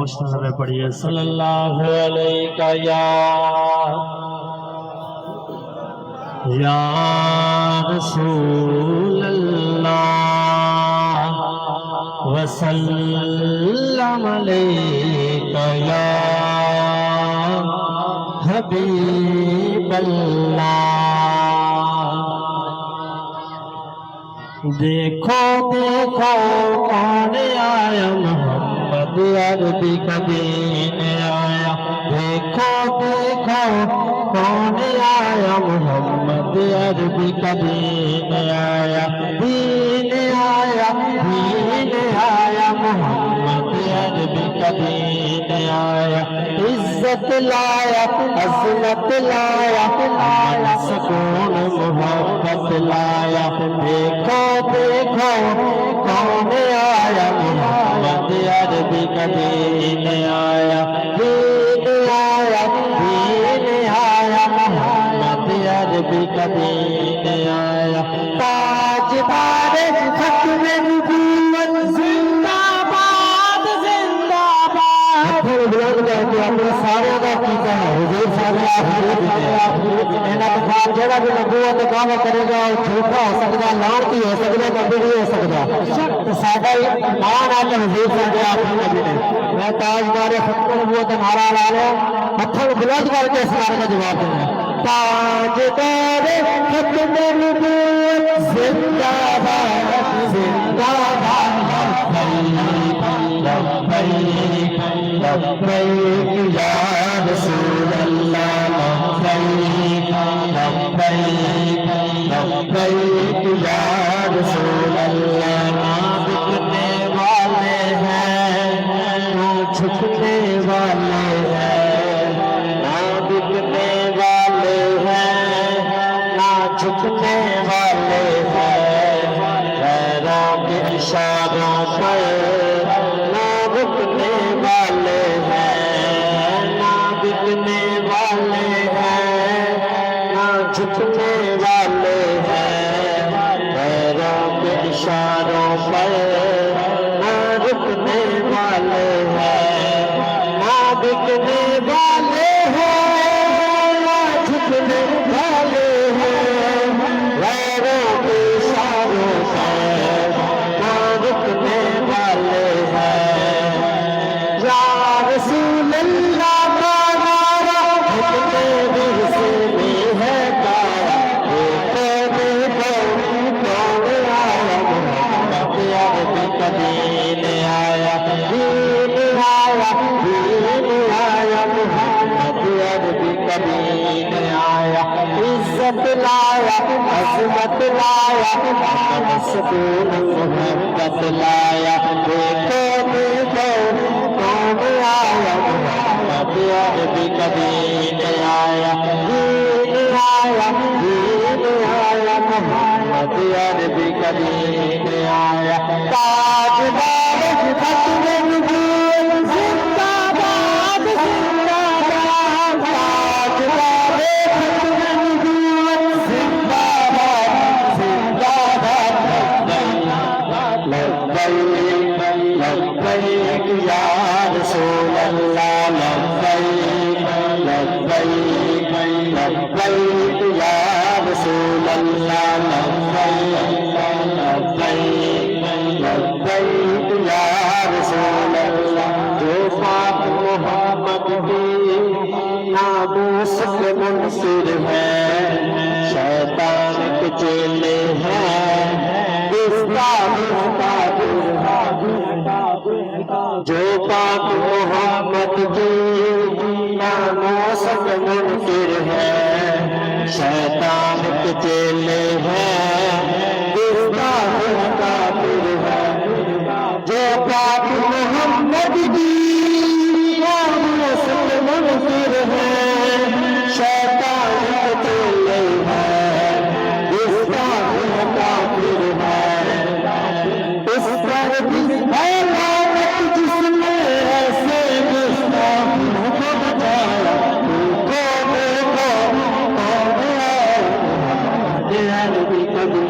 خاموش نظر پڑھیے صلی اللہ علیہ یا رسول اللہ وسلم علیک یا حبیب اللہ دیکھو دیکھو کون آیا محمد عربی کا دین آیا دیکھو دیکھو کون آیا محمد عربی کا دین آیا دین آیا محمد عربی کا دین آیا عزت لایا عظمت لایا آیا سکون محبت لایا دیکھو دیکھو کون آیا محمد عربی کا دین آیا دین آیا محمد عربی کا دین آیا تاجدار ختم نبوت زندہ باد زندہ باد اپنے سارے کا کیتا ہے حضور سارے انہاں بخار جڑا بھی نبوت دا دعویٰ کرے گا وہ جھوٹا ہو سکتا لانتی ہو سکتا کبھی نہیں ہو سکتا سادہ ایمان آل حضور سارے آخری نبی نے میں تاجدار ختم نبوت نعرہ لا لو ہتھوں بلند کر کے اس نعرے کا جواب دوں تاجدار ختم نبوت زندہ باد زندہ باد لبیک لبیک یا رسول اللہ لبیک لبیک لبیک یا رسول اللہ نہ بکنے والے ہیں نہ جھکنے والے ہیں نہ بکنے والے ہیں نہ جھکنے والے ہیں غیروں کے اشاروں پر نہ رکنے والے ہیں نہ بکنے والے ہیں نہ جھکنے والے ہیں غیروں کے اشاروں پر نہ رکنے والے ہیں نہ بکنے والے ہیں نہ جھکنے والے ہیں غیروں کے اشاروں پر نہ رکنے والے ہیں یا رسول اللہ کا نعرہ اپنے ورثے میں ہے کارا دیکھو کون آیا محمد عربی کا دین آیا دین آیا محمد عربی کا دین آیا عزت لایا عظمت لایا سکون محبت لایا دیکھو دیکھو کون آیا محمد عربی کا دین آیا دین آیا محمد عربی کا دین آیا تاجدار ختم نبوت زندہ باد زندہ باد تاجدار ختم نبوت زندہ باد زندہ باد لبیک لبیک یا رسول اللہ لبیک لبیک لبیک یا رسول اللہ لبیک لبیک لبیک یا رسول اللہ جو پاک محمد کی ناموس کے منصر ہے شیطان کے چیلے ہیں جو پاک محمد کی ناموس کے منصر ہے شیطان کے چیلے ہیں کافر ہے جو پاک محمد کی ناموس کے منصر ہے شیطان کے چیلے ہیں کافر ہے اس پر بھی ہے لعنت جس نے ایسے گستاخ کو بچایا دیکھو دیکھو کون آیا محمد عربی کا دین